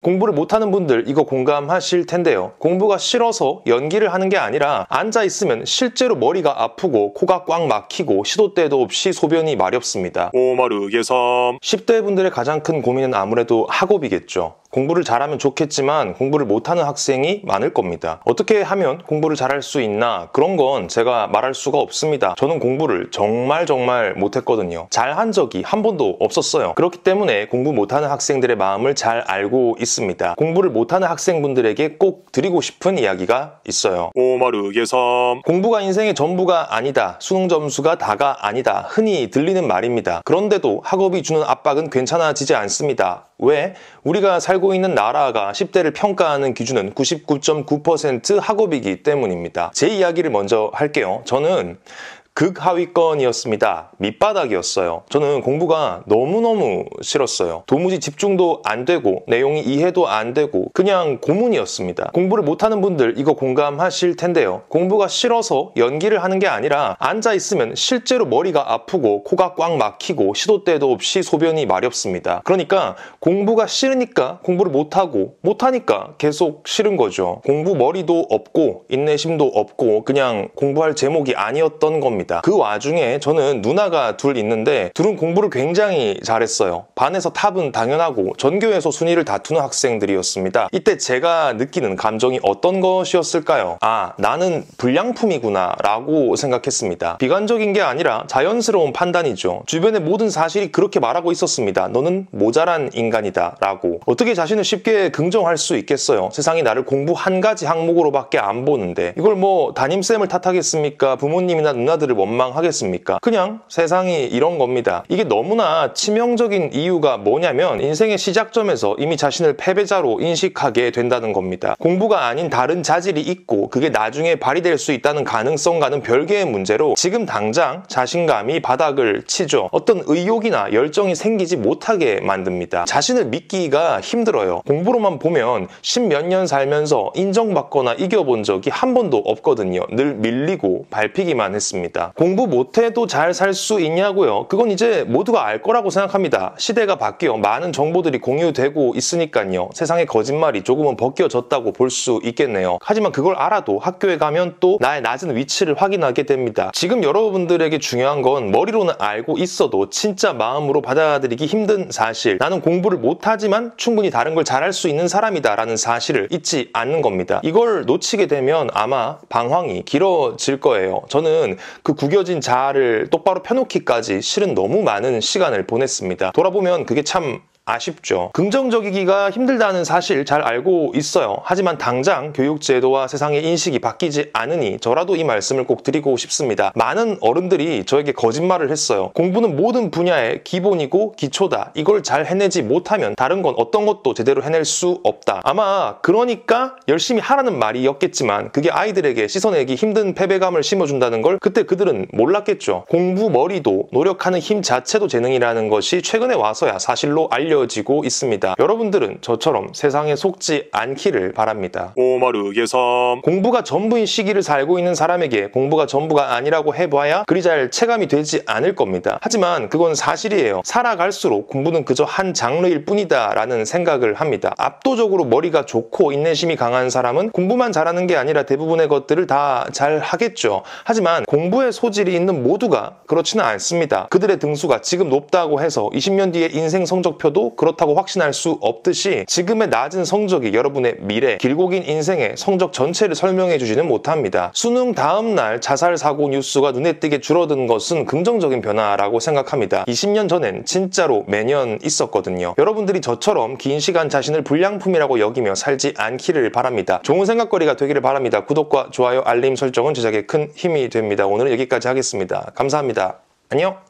공부를 못하는 분들 이거 공감하실 텐데요. 공부가 싫어서 연기를 하는 게 아니라 앉아있으면 실제로 머리가 아프고 코가 꽉 막히고 시도 때도 없이 소변이 마렵습니다. 오마르계삼 10대 분들의 가장 큰 고민은 아무래도 학업이겠죠. 공부를 잘하면 좋겠지만 공부를 못하는 학생이 많을 겁니다. 어떻게 하면 공부를 잘할 수 있나? 그런 건 제가 말할 수가 없습니다. 저는 공부를 정말 못했거든요. 잘한 적이 한 번도 없었어요. 그렇기 때문에 공부 못하는 학생들의 마음을 잘 알고 있습니다. 공부를 못하는 학생분들에게 꼭 드리고 싶은 이야기가 있어요. 오마르계삼 공부가 인생의 전부가 아니다. 수능 점수가 다가 아니다. 흔히 들리는 말입니다. 그런데도 학업이 주는 압박은 괜찮아지지 않습니다. 왜? 우리가 살고 있는 나라가 10대를 평가하는 기준은 99.9% 학업이기 때문입니다. 제 이야기를 먼저 할게요. 저는 극하위권이었습니다. 밑바닥이었어요. 저는 공부가 너무너무 싫었어요. 도무지 집중도 안 되고 내용이 이해도 안 되고 그냥 고문이었습니다. 공부를 못하는 분들 이거 공감하실 텐데요. 공부가 싫어서 연기를 하는 게 아니라 앉아있으면 실제로 머리가 아프고 코가 꽉 막히고 시도 때도 없이 소변이 마렵습니다. 그러니까 공부가 싫으니까 공부를 못하니까 계속 싫은 거죠. 공부 머리도 없고 인내심도 없고 그냥 공부할 제목이 아니었던 겁니다. 그 와중에 저는 누나가 둘 있는데 둘은 공부를 굉장히 잘했어요. 반에서 탑은 당연하고 전교에서 순위를 다투는 학생들이었습니다. 이때 제가 느끼는 감정이 어떤 것이었을까요? 아, 나는 불량품이구나 라고 생각했습니다. 비관적인 게 아니라 자연스러운 판단이죠. 주변의 모든 사실이 그렇게 말하고 있었습니다. 너는 모자란 인간이다 라고. 어떻게 자신을 쉽게 긍정할 수 있겠어요? 세상이 나를 공부 한 가지 항목으로밖에 안 보는데 이걸 뭐 담임쌤을 탓하겠습니까? 부모님이나 누나들을 원망하겠습니까? 그냥 세상이 이런 겁니다. 이게 너무나 치명적인 이유가 뭐냐면 인생의 시작점에서 이미 자신을 패배자로 인식하게 된다는 겁니다. 공부가 아닌 다른 자질이 있고 그게 나중에 발휘될 수 있다는 가능성과는 별개의 문제로 지금 당장 자신감이 바닥을 치죠. 어떤 의욕이나 열정이 생기지 못하게 만듭니다. 자신을 믿기가 힘들어요. 공부로만 보면 십몇 년 살면서 인정받거나 이겨본 적이 한 번도 없거든요. 늘 밀리고 밟히기만 했습니다. 공부 못해도 잘 살 수 있냐고요? 그건 이제 모두가 알 거라고 생각합니다. 시대가 바뀌어 많은 정보들이 공유되고 있으니까요. 세상의 거짓말이 조금은 벗겨졌다고 볼 수 있겠네요. 하지만 그걸 알아도 학교에 가면 또 나의 낮은 위치를 확인하게 됩니다. 지금 여러분들에게 중요한 건 머리로는 알고 있어도 진짜 마음으로 받아들이기 힘든 사실. 나는 공부를 못하지만 충분히 다른 걸 잘할 수 있는 사람이다 라는 사실을 잊지 않는 겁니다. 이걸 놓치게 되면 아마 방황이 길어질 거예요. 저는 그 구겨진 자아를 똑바로 펴놓기까지 실은 너무 많은 시간을 보냈습니다. 돌아보면 그게 참 아쉽죠. 긍정적이기가 힘들다는 사실 잘 알고 있어요. 하지만 당장 교육제도와 세상의 인식이 바뀌지 않으니 저라도 이 말씀을 꼭 드리고 싶습니다. 많은 어른들이 저에게 거짓말을 했어요. 공부는 모든 분야의 기본이고 기초다. 이걸 잘 해내지 못하면 다른 건 어떤 것도 제대로 해낼 수 없다. 아마 그러니까 열심히 하라는 말이었겠지만 그게 아이들에게 씻어내기 힘든 패배감을 심어준다는 걸 그때 그들은 몰랐겠죠. 공부 머리도 노력하는 힘 자체도 재능이라는 것이 최근에 와서야 사실로 알려지고 있습니다. 여러분들은 저처럼 세상에 속지 않기를 바랍니다. 오마르계삼 공부가 전부인 시기를 살고 있는 사람에게 공부가 전부가 아니라고 해봐야 그리 잘 체감이 되지 않을 겁니다. 하지만 그건 사실이에요. 살아갈수록 공부는 그저 한 장르일 뿐이다 라는 생각을 합니다. 압도적으로 머리가 좋고 인내심이 강한 사람은 공부만 잘하는 게 아니라 대부분의 것들을 다 잘 하겠죠. 하지만 공부에 소질이 있는 모두가 그렇지는 않습니다. 그들의 등수가 지금 높다고 해서 20년 뒤에 인생 성적표도 그렇다고 확신할 수 없듯이 지금의 낮은 성적이 여러분의 미래, 길고 긴 인생의 성적 전체를 설명해 주지는 못합니다. 수능 다음 날 자살 사고 뉴스가 눈에 띄게 줄어든 것은 긍정적인 변화라고 생각합니다. 20년 전엔 진짜로 매년 있었거든요. 여러분들이 저처럼 긴 시간 자신을 불량품이라고 여기며 살지 않기를 바랍니다. 좋은 생각거리가 되기를 바랍니다. 구독과 좋아요, 알림 설정은 제작에 큰 힘이 됩니다. 오늘은 여기까지 하겠습니다. 감사합니다. 안녕!